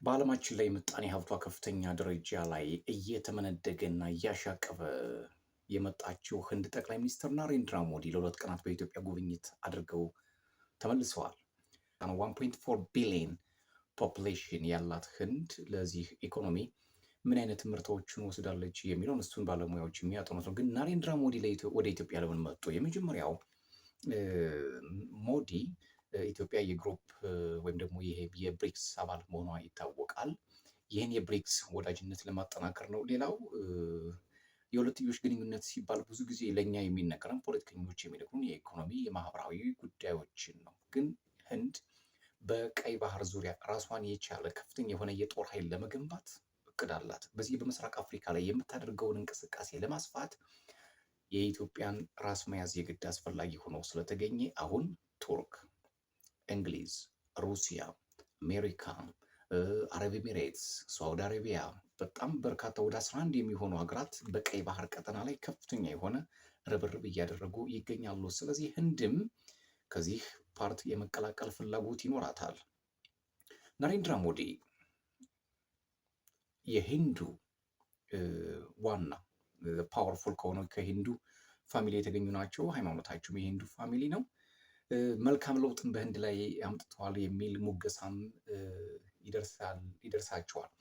በዓለማችን ላይ ምጣኔ ሀብቷ ከፍተኛ ደረጃ ላይ እየተመነደገና እያሻቀበ የመጣችው ህንድ ጠቅላይ ሚኒስትር ናሬንድራ ሞዲ ለ2 ቀናት በኢትዮጵያ ጉብኝት አድርገው ተመልሰዋል። 1.4 ቢሊዮን ፖፑሌሽን ያላት ህንድ ለዚህ ኢኮኖሚ ምን አይነት ምርቶችን ወስዳለች የሚለውን እሱን ባለሙያዎች የሚያጠኑት ነው። ግን ናሬንድራ ሞዲ ወደ ኢትዮጵያ ለምን መጡ? የመጀመሪያው ሞዲ ኢትዮጵያ የግሩፕ ወይም ደግሞ ይሄ የብሪክስ አባል መሆኗ ይታወቃል። ይህን የብሪክስ ወዳጅነት ለማጠናከር ነው። ሌላው የሁለትዮሽ ግንኙነት ሲባል ብዙ ጊዜ ለእኛ የሚነገረን ፖለቲከኞች የሚነግሩን የኢኮኖሚ የማህበራዊ ጉዳዮችን ነው። ግን ህንድ በቀይ ባህር ዙሪያ ራሷን የቻለ ከፍተኛ የሆነ የጦር ኃይል ለመገንባት እቅድ አላት። በዚህ በምስራቅ አፍሪካ ላይ የምታደርገውን እንቅስቃሴ ለማስፋት የኢትዮጵያን ራስ መያዝ የግድ አስፈላጊ ሆኖ ስለተገኘ አሁን ቱርክ፣ እንግሊዝ፣ ሩሲያ፣ አሜሪካ፣ አረብ ኤሚሬትስ፣ ሳውዲ አረቢያ በጣም በርካታ ወደ 11 የሚሆኑ ሀገራት በቀይ ባህር ቀጠና ላይ ከፍተኛ የሆነ ርብርብ እያደረጉ ይገኛሉ። ስለዚህ ህንድም ከዚህ ፓርት የመቀላቀል ፍላጎት ይኖራታል። ናሬንድራ ሞዲ የሂንዱ ዋና ፓወርፉል ከሆነው ከሂንዱ ፋሚሊ የተገኙ ናቸው። ሃይማኖታቸውም የሂንዱ ፋሚሊ ነው። መልካም ለውጥን በህንድ ላይ አምጥተዋል የሚል ሙገሳም ይደርሳቸዋል።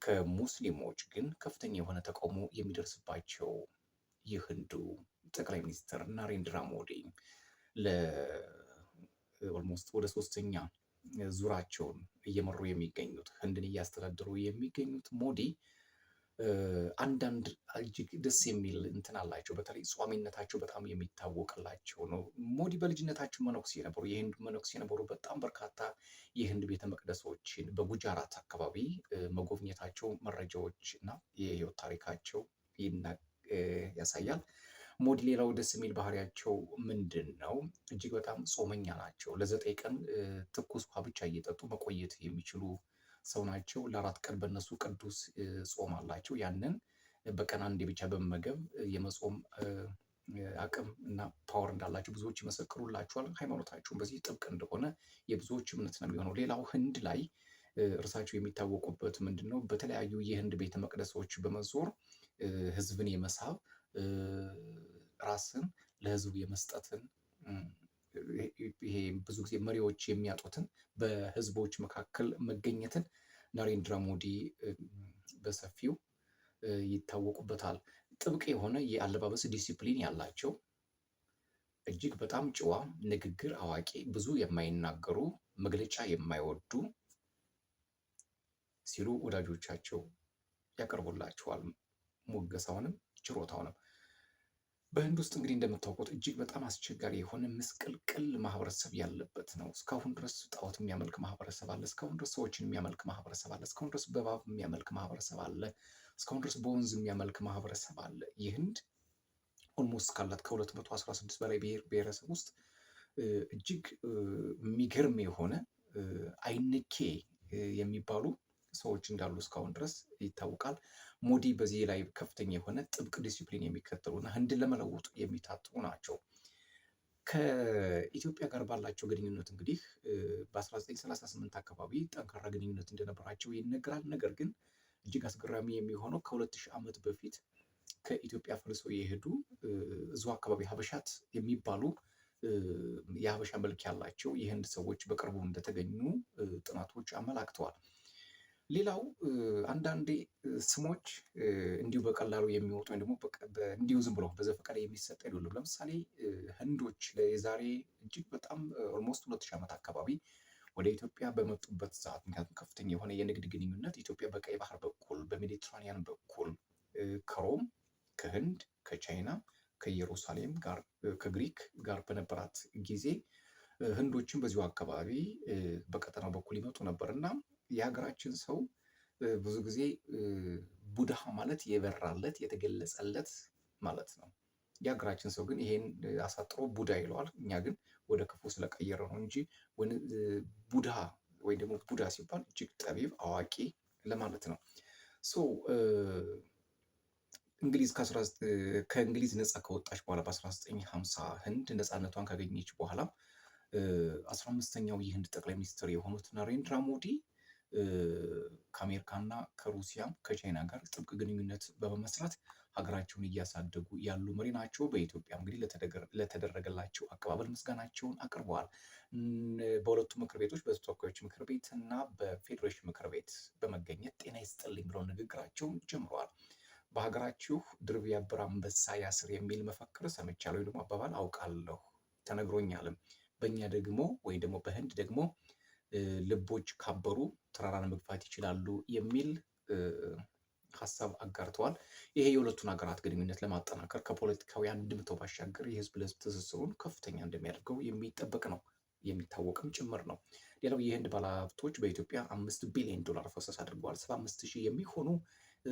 ከሙስሊሞች ግን ከፍተኛ የሆነ ተቃውሞ የሚደርስባቸው የህንዱ ጠቅላይ ሚኒስትር ናሬንድራ ሞዲ ኦልሞስት ወደ 3ኛ ዙራቸውን እየመሩ የሚገኙት ህንድን እያስተዳደሩ የሚገኙት ሞዲ አንዳንድ እጅግ ደስ የሚል እንትን አላቸው። በተለይ ጿሚነታቸው በጣም የሚታወቅላቸው ነው። ሞዲ በልጅነታቸው መነኩሴ ነበሩ፣ የህንድ መነኩሴ ነበሩ። በጣም በርካታ የህንድ ቤተ መቅደሶችን በጉጃራት አካባቢ መጎብኘታቸው መረጃዎች እና የህይወት ታሪካቸው ያሳያል። ሞዲ ሌላው ደስ የሚል ባህሪያቸው ምንድን ነው? እጅግ በጣም ጾመኛ ናቸው። ለ9 ቀን ትኩስ ውሃ ብቻ እየጠጡ መቆየት የሚችሉ ሰው ናቸው። ለ4 ቀን በእነሱ ቅዱስ ጾም አላቸው። ያንን በቀን አንዴ ብቻ በመመገብ የመጾም አቅም እና ፓወር እንዳላቸው ብዙዎች ይመሰክሩላቸዋል። ሃይማኖታቸውን በዚህ ጥብቅ እንደሆነ የብዙዎች እምነት ነው የሚሆነው። ሌላው ህንድ ላይ እርሳቸው የሚታወቁበት ምንድን ነው? በተለያዩ የህንድ ቤተ መቅደሶች በመዞር ህዝብን የመሳብ ራስን ለህዝቡ የመስጠትን ይሄ ብዙ ጊዜ መሪዎች የሚያጡትን በህዝቦች መካከል መገኘትን ናሬንድራ ሞዲ በሰፊው ይታወቁበታል። ጥብቅ የሆነ የአለባበስ ዲሲፕሊን ያላቸው እጅግ በጣም ጨዋ፣ ንግግር አዋቂ፣ ብዙ የማይናገሩ፣ መግለጫ የማይወዱ ሲሉ ወዳጆቻቸው ያቀርቡላቸዋል ሙገሳውንም ችሮታውንም። በህንድ ውስጥ እንግዲህ እንደምታውቁት እጅግ በጣም አስቸጋሪ የሆነ ምስቅልቅል ማህበረሰብ ያለበት ነው። እስካሁን ድረስ ጣዖት የሚያመልክ ማህበረሰብ አለ። እስካሁን ድረስ ሰዎችን የሚያመልክ ማህበረሰብ አለ። እስካሁን ድረስ በእባብ የሚያመልክ ማህበረሰብ አለ። እስካሁን ድረስ በወንዝ የሚያመልክ ማህበረሰብ አለ። የህንድ ኦልሞስት ካላት ከ216 በላይ ብሔር ብሔረሰብ ውስጥ እጅግ የሚገርም የሆነ አይንኬ የሚባሉ ሰዎች እንዳሉ እስካሁን ድረስ ይታወቃል። ሞዲ በዚህ ላይ ከፍተኛ የሆነ ጥብቅ ዲሲፕሊን የሚከተሉና ህንድን ለመለወጥ የሚታትሩ ናቸው። ከኢትዮጵያ ጋር ባላቸው ግንኙነት እንግዲህ በ1938 አካባቢ ጠንካራ ግንኙነት እንደነበራቸው ይነገራል። ነገር ግን እጅግ አስገራሚ የሚሆነው ከ2000 ዓመት በፊት ከኢትዮጵያ ፈልሰው የሄዱ እዚሁ አካባቢ ሀበሻት የሚባሉ የሀበሻ መልክ ያላቸው የህንድ ሰዎች በቅርቡ እንደተገኙ ጥናቶች አመላክተዋል። ሌላው አንዳንዴ ስሞች እንዲሁ በቀላሉ የሚወጡ ወይም ደግሞ እንዲሁ ዝም ብሎ በዘፈቀደ የሚሰጥ አይደሉም። ለምሳሌ ህንዶች የዛሬ እጅግ በጣም ኦልሞስት 2000 ዓመት አካባቢ ወደ ኢትዮጵያ በመጡበት ሰዓት ምክንያቱም ከፍተኛ የሆነ የንግድ ግንኙነት ኢትዮጵያ በቀይ ባህር በኩል በሜዲትራኒያን በኩል ከሮም፣ ከህንድ፣ ከቻይና፣ ከኢየሩሳሌም ጋር ከግሪክ ጋር በነበራት ጊዜ ህንዶችን በዚሁ አካባቢ በቀጠናው በኩል ይመጡ ነበር እና የሀገራችን ሰው ብዙ ጊዜ ቡድሃ ማለት የበራለት የተገለጸለት ማለት ነው። የሀገራችን ሰው ግን ይሄን አሳጥሮ ቡዳ ይለዋል። እኛ ግን ወደ ክፉ ስለቀየረ ነው እንጂ ቡድሃ ወይ ደግሞ ቡዳ ሲባል እጅግ ጠቢብ አዋቂ ለማለት ነው። እንግሊዝ ከእንግሊዝ ነጻ ከወጣች በኋላ በ1950 ህንድ ነጻነቷን ካገኘች በኋላ 15ኛው የህንድ ጠቅላይ ሚኒስትር የሆኑት ናሬንድራ ሞዲ ከአሜሪካና ከሩሲያ ከቻይና ጋር ጥብቅ ግንኙነት በመመስረት ሀገራቸውን እያሳደጉ ያሉ መሪ ናቸው። በኢትዮጵያ እንግዲህ ለተደረገላቸው አቀባበል ምስጋናቸውን አቅርበዋል። በሁለቱ ምክር ቤቶች በተወካዮች ምክር ቤት እና በፌዴሬሽን ምክር ቤት በመገኘት ጤና ይስጥልኝ ብለው ንግግራቸውን ጀምረዋል። በሀገራችሁ ድር ቢያብር አንበሳ ያስር የሚል መፈክር ሰምቻለሁ፣ ወይ ደግሞ አባባል አውቃለሁ ተነግሮኛልም። በእኛ ደግሞ ወይ ደግሞ በህንድ ደግሞ ልቦች ካበሩ ተራራን መግፋት ይችላሉ የሚል ሀሳብ አጋርተዋል። ይሄ የሁለቱን ሀገራት ግንኙነት ለማጠናከር ከፖለቲካዊ አንድምታው ባሻገር የህዝብ ለህዝብ ትስስሩን ከፍተኛ እንደሚያደርገው የሚጠበቅ ነው፣ የሚታወቅም ጭምር ነው። ሌላው የህንድ ባለሀብቶች በኢትዮጵያ $5 ቢሊዮን ፈሰስ አድርገዋል። 75,000 የሚሆኑ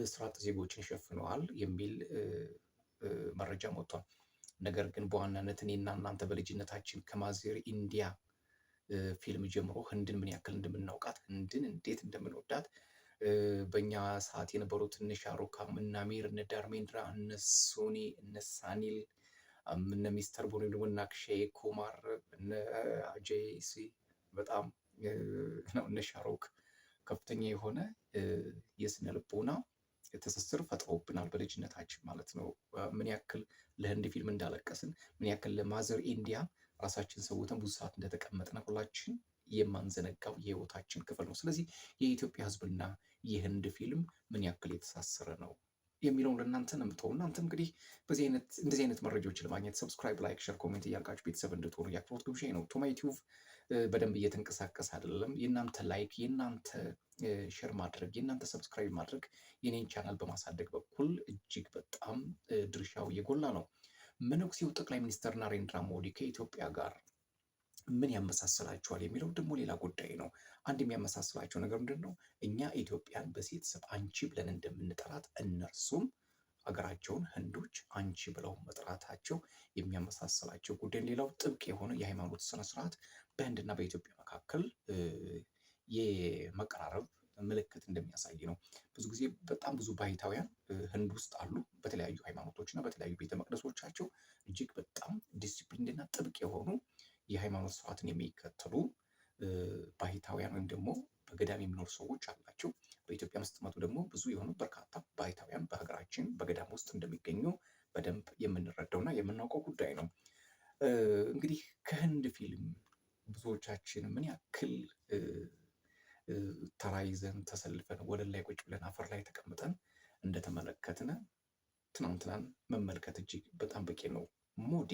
ስራ አጥ ዜጎችን ሸፍነዋል የሚል መረጃ ወጥቷል። ነገር ግን በዋናነት እኔና እናንተ በልጅነታችን ከማዘር ኢንዲያ ፊልም ጀምሮ ህንድን ምን ያክል እንደምናውቃት፣ ህንድን እንዴት እንደምንወዳት በእኛ ሰዓት የነበሩት እነ ሻሩካም እነ አሚር እነ ዳርሜንድራ እነ ሶኒ እነ ሳኒል እነ ሚስተር ቦኒ ደግሞ እነ አክሼይ ኩማር እነ አጄሲ በጣም ነው እነ ሻሩክ ከፍተኛ የሆነ የስነ ልቦና ትስስር ፈጥሮብናል በልጅነታችን ማለት ነው። ምን ያክል ለህንድ ፊልም እንዳለቀስን፣ ምን ያክል ለማዘር ኢንዲያ ራሳችን ሰውተን ብዙ ሰዓት እንደተቀመጥን ሁላችን የማንዘነጋው የህይወታችን ክፍል ነው። ስለዚህ የኢትዮጵያ ህዝብና የህንድ ፊልም ምን ያክል የተሳሰረ ነው የሚለውን ለእናንተ ነው የምተው። እናንተ እንግዲህ እንደዚህ አይነት መረጃዎችን ለማግኘት ሰብስክራይብ፣ ላይክ፣ ሸር፣ ኮሜንት እያልቃችሁ ቤተሰብ እንድትሆኑ የአክብሮት ግብዣ ነው። ቶማ ዩቲዩብ በደንብ እየተንቀሳቀስ አይደለም። የእናንተ ላይክ፣ የእናንተ ሼር ማድረግ፣ የእናንተ ሰብስክራይብ ማድረግ የኔን ቻናል በማሳደግ በኩል እጅግ በጣም ድርሻው የጎላ ነው። መነኩሴው ጠቅላይ ሚኒስትር ናሬንድራ ሞዲ ከኢትዮጵያ ጋር ምን ያመሳስላቸዋል የሚለው ደግሞ ሌላ ጉዳይ ነው። አንድ የሚያመሳስላቸው ነገር ምንድን ነው? እኛ ኢትዮጵያን በሴት ስም አንቺ ብለን እንደምንጠራት እነርሱም ሀገራቸውን ህንዶች አንቺ ብለው መጥራታቸው የሚያመሳስላቸው ጉዳይ። ሌላው ጥብቅ የሆነ የሃይማኖት ስነስርዓት በህንድና በኢትዮጵያ መካከል የመቀራረብ ምልክት እንደሚያሳይ ነው። ብዙ ጊዜ በጣም ብዙ ባህታውያን ህንድ ውስጥ አሉ። በተለያዩ ሃይማኖቶች እና በተለያዩ ቤተ መቅደሶቻቸው እጅግ በጣም ዲሲፕሊንና ጥብቅ የሆኑ የሃይማኖት ስርዓትን የሚከተሉ ባህታውያን ወይም ደግሞ በገዳም የሚኖሩ ሰዎች አላቸው። በኢትዮጵያ ስትመጡ ደግሞ ብዙ የሆኑ በርካታ ባህታውያን በሀገራችን በገዳም ውስጥ እንደሚገኙ በደንብ የምንረዳውና የምናውቀው ጉዳይ ነው። እንግዲህ ከህንድ ፊልም ብዙዎቻችን ምን ያክል ተራይዘን ተሰልፈን ወለል ላይ ቁጭ ብለን አፈር ላይ ተቀምጠን እንደተመለከትን ትናንትናን መመልከት እጅግ በጣም በቂ ነው። ሞዲ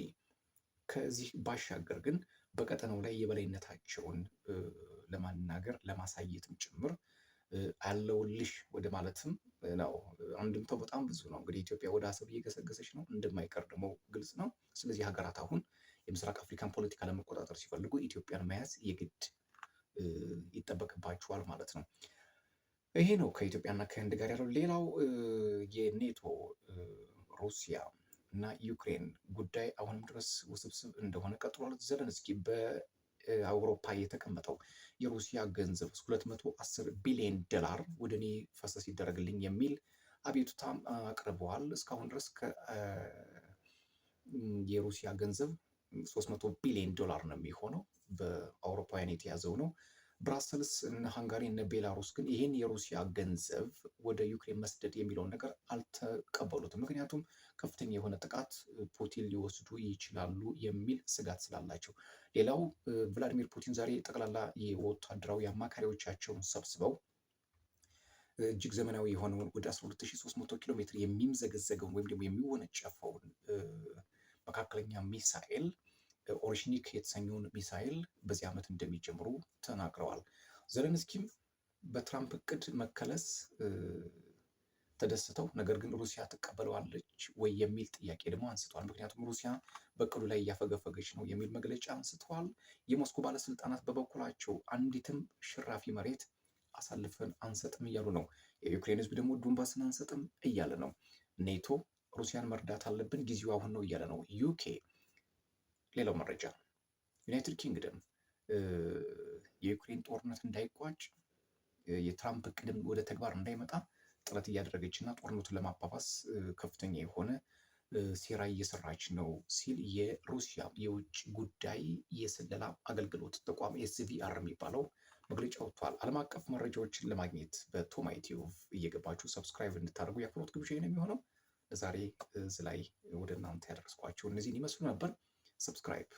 ከዚህ ባሻገር ግን በቀጠናው ላይ የበላይነታቸውን ለማናገር ለማሳየትም ጭምር አለውልሽ ወደ ማለትም ነው። አንድምታው በጣም ብዙ ነው። እንግዲህ ኢትዮጵያ ወደ አሰብ እየገሰገሰች ነው፣ እንደማይቀር ደግሞ ግልጽ ነው። ስለዚህ ሀገራት አሁን የምስራቅ አፍሪካን ፖለቲካ ለመቆጣጠር ሲፈልጉ ኢትዮጵያን መያዝ የግድ ይጠበቅባቸዋል ማለት ነው። ይሄ ነው ከኢትዮጵያና ከህንድ ጋር ያለው። ሌላው የኔቶ ሩሲያ እና ዩክሬን ጉዳይ አሁንም ድረስ ውስብስብ እንደሆነ ቀጥሏል። ዘለንስኪ በአውሮፓ የተቀመጠው የሩሲያ ገንዘብ $210 ቢሊዮን ወደ እኔ ፈሰስ ይደረግልኝ የሚል አቤቱታም አቅርበዋል። እስካሁን ድረስ የሩሲያ ገንዘብ $300 ቢሊዮን ነው የሚሆነው፣ በአውሮፓውያን የተያዘው ነው። ብራሰልስ እነ ሃንጋሪ እነ ቤላሩስ ግን ይህን የሩሲያ ገንዘብ ወደ ዩክሬን መስደድ የሚለውን ነገር አልተቀበሉትም። ምክንያቱም ከፍተኛ የሆነ ጥቃት ፑቲን ሊወስዱ ይችላሉ የሚል ስጋት ስላላቸው። ሌላው ቭላዲሚር ፑቲን ዛሬ ጠቅላላ የወታደራዊ አማካሪዎቻቸውን ሰብስበው እጅግ ዘመናዊ የሆነውን ወደ 12300 ኪሎ ሜትር የሚምዘገዘገውን ወይም ደግሞ የሚወነጨፈውን መካከለኛ ሚሳኤል ኦሬሽኒክ የተሰኘውን ሚሳኤል በዚህ ዓመት እንደሚጀምሩ ተናግረዋል። ዘለንስኪም በትራምፕ እቅድ መከለስ ተደስተው፣ ነገር ግን ሩሲያ ትቀበለዋለች ወይ የሚል ጥያቄ ደግሞ አንስተዋል። ምክንያቱም ሩሲያ በእቅዱ ላይ እያፈገፈገች ነው የሚል መግለጫ አንስተዋል። የሞስኮ ባለስልጣናት በበኩላቸው አንዲትም ሽራፊ መሬት አሳልፈን አንሰጥም እያሉ ነው። የዩክሬን ህዝብ ደግሞ ዶንባስን አንሰጥም እያለ ነው። ኔቶ ሩሲያን መርዳት አለብን፣ ጊዜው አሁን ነው እያለ ነው። ዩኬ ሌላው መረጃ ዩናይትድ ኪንግደም የዩክሬን ጦርነት እንዳይቋጭ የትራምፕ እቅድም ወደ ተግባር እንዳይመጣ ጥረት እያደረገች እና ጦርነቱን ለማባባስ ከፍተኛ የሆነ ሴራ እየሰራች ነው ሲል የሩሲያ የውጭ ጉዳይ የስለላ አገልግሎት ተቋም ኤስቪአር የሚባለው መግለጫ ወጥቷል። ዓለም አቀፍ መረጃዎችን ለማግኘት በቶማይ ቲዩብ እየገባችሁ ሰብስክራይብ እንድታደርጉ የአክብሮት ግብዣ ነው የሚሆነው። ለዛሬ እዚህ ላይ ወደ እናንተ ያደረስኳቸው እነዚህን ይመስሉ ነበር። ሰብስክራይብ